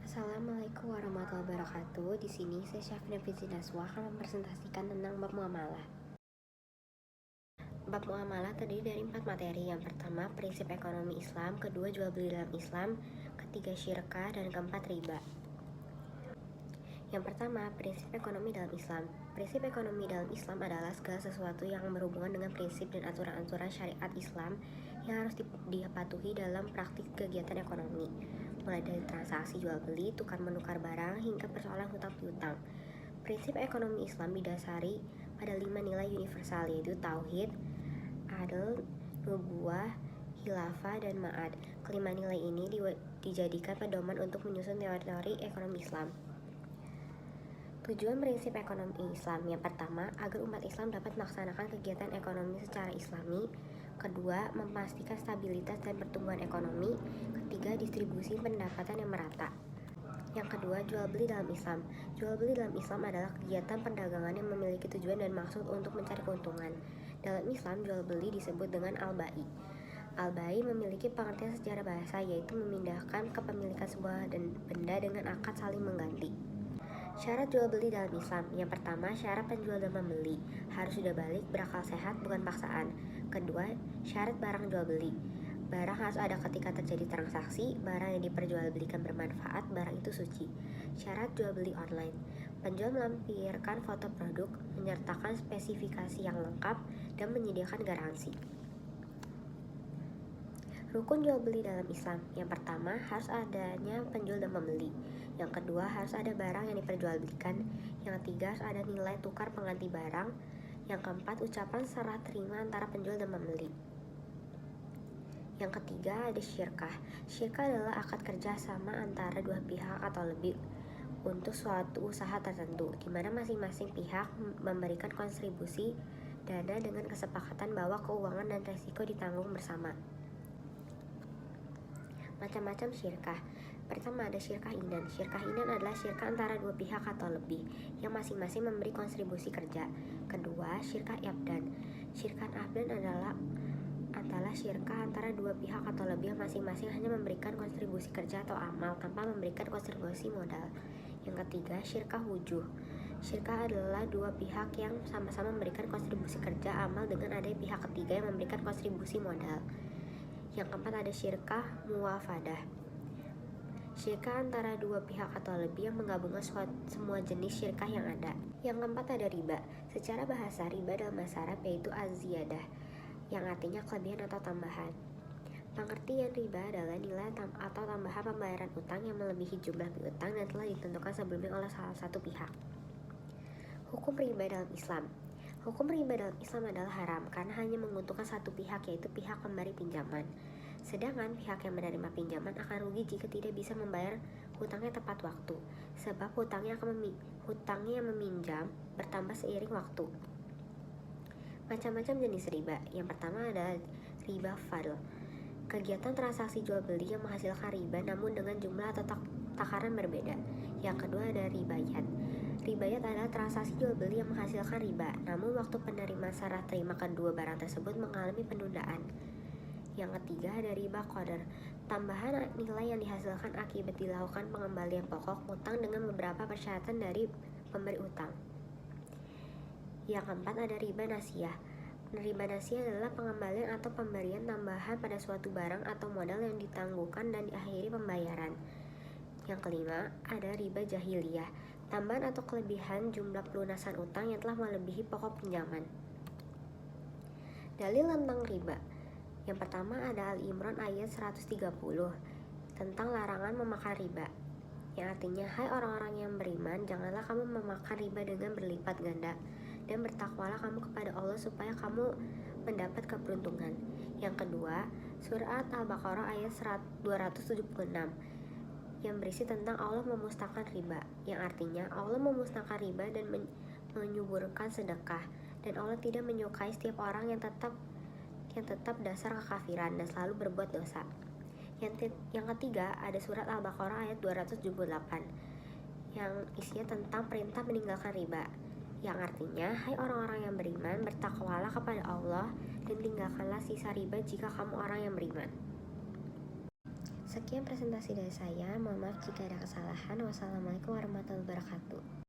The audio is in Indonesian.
Assalamualaikum warahmatullahi wabarakatuh. Di sini saya Syafina Fizi Naswa akan mempresentasikan tentang bab muamalah. Bab muamalah terdiri dari 4 materi. Yang pertama, prinsip ekonomi Islam, kedua, jual beli dalam Islam, ketiga, syirkah, dan keempat, riba. Yang pertama, prinsip ekonomi dalam Islam. Prinsip ekonomi dalam Islam adalah segala sesuatu yang berhubungan dengan prinsip dan aturan-aturan syariat Islam yang harus dipatuhi dalam praktik kegiatan ekonomi, mulai dari transaksi jual beli, tukar menukar barang, hingga persoalan hutang piutang. Prinsip ekonomi Islam didasari pada 5 nilai universal, yaitu tauhid, adl, nubuwah, khilafah, dan ma'ad. Kelima nilai ini dijadikan pedoman untuk menyusun teori-teori ekonomi Islam. Tujuan prinsip ekonomi Islam: yang pertama, agar umat Islam dapat melaksanakan kegiatan ekonomi secara islami. Kedua, memastikan stabilitas dan pertumbuhan ekonomi. Ketiga, distribusi pendapatan yang merata. Yang kedua, jual beli dalam Islam. Jual beli dalam Islam adalah kegiatan perdagangan yang memiliki tujuan dan maksud untuk mencari keuntungan. Dalam Islam, jual beli disebut dengan al-bai. Al-bai memiliki pengertian secara bahasa, yaitu memindahkan kepemilikan sebuah benda dengan akad saling mengganti. Syarat jual beli dalam Islam: yang pertama, syarat penjual dan pembeli harus sudah balik, berakal sehat, bukan paksaan. Kedua, syarat barang jual beli: barang harus ada ketika terjadi transaksi, barang yang diperjualbelikan bermanfaat, barang itu suci. Syarat jual beli online: penjual melampirkan foto produk, menyertakan spesifikasi yang lengkap, dan menyediakan garansi. Rukun jual beli dalam Islam: yang pertama, harus adanya penjual dan pembeli. Yang kedua, harus ada barang yang diperjualbelikan. Yang ketiga, harus ada nilai tukar pengganti barang. Yang keempat, ucapan serah terima antara penjual dan pembeli. Yang ketiga, ada syirkah. Syirkah adalah akad kerja sama antara dua pihak atau lebih untuk suatu usaha tertentu, di mana masing-masing pihak memberikan kontribusi dana dengan kesepakatan bahwa keuangan dan resiko ditanggung bersama. Macam-macam syirkah. Pertama, ada syirkah inan. Syirkah inan adalah syirkah antara dua pihak atau lebih yang masing-masing memberi kontribusi kerja. Kedua, syirkah abdan. Syirkah abdan adalah syirkah antara dua pihak atau lebih yang masing-masing hanya memberikan kontribusi kerja atau amal tanpa memberikan kontribusi modal. Yang ketiga, syirkah wujuh. Syirkah adalah dua pihak yang sama-sama memberikan kontribusi kerja amal dengan adanya pihak ketiga yang memberikan kontribusi modal. Yang keempat, ada syirkah muwafadah. Syirkah antara dua pihak atau lebih yang menggabungkan semua jenis syirkah yang ada. Yang keempat, ada riba. Secara bahasa, riba dalam bahasa Arab yaitu az-ziyadah, yang artinya kelebihan atau tambahan. Pengertian riba adalah nilai atau tambahan pembayaran utang yang melebihi jumlah piutang dan telah ditentukan sebelumnya oleh salah satu pihak. Hukum riba dalam Islam. Hukum riba dalam Islam adalah haram karena hanya menguntungkan satu pihak, yaitu pihak pemberi pinjaman. Sedangkan pihak yang menerima pinjaman akan rugi jika tidak bisa membayar hutangnya tepat waktu, sebab hutangnya yang meminjam bertambah seiring waktu. Macam-macam jenis riba. Yang pertama ada riba fadl. Kegiatan transaksi jual beli yang menghasilkan riba namun dengan jumlah atau takaran berbeda. Yang kedua ada ribayat. Ribayat adalah transaksi jual beli yang menghasilkan riba, namun waktu penerima serah terima kedua barang tersebut mengalami penundaan. Yang ketiga ada riba qadar. Tambahan nilai yang dihasilkan akibat dilakukan pengembalian pokok utang dengan beberapa persyaratan dari pemberi utang. Yang keempat ada riba nasiyah. Riba nasiyah adalah pengembalian atau pemberian tambahan pada suatu barang atau modal yang ditangguhkan dan diakhiri pembayaran. Yang kelima ada riba jahiliyah. Tambahan atau kelebihan jumlah pelunasan utang yang telah melebihi pokok pinjaman. Dalil tentang riba. Yang pertama ada Al-Imran ayat 130 tentang larangan memakan riba, yang artinya, hai orang-orang yang beriman, janganlah kamu memakan riba dengan berlipat ganda, dan bertakwalah kamu kepada Allah supaya kamu mendapat keberuntungan. Yang kedua, surat Al-Baqarah ayat 276 yang berisi tentang Allah memusnahkan riba, yang artinya Allah memusnahkan riba dan menyuburkan sedekah, dan Allah tidak menyukai setiap orang yang tetap dasar kekafiran dan selalu berbuat dosa. Yang ketiga ada surat Al-Baqarah ayat 278 yang isinya tentang perintah meninggalkan riba, yang artinya, hai orang-orang yang beriman, bertakwalah kepada Allah dan tinggalkanlah sisa riba jika kamu orang yang beriman. Sekian presentasi dari saya. Mohon maaf jika ada kesalahan. Wassalamualaikum warahmatullahi wabarakatuh.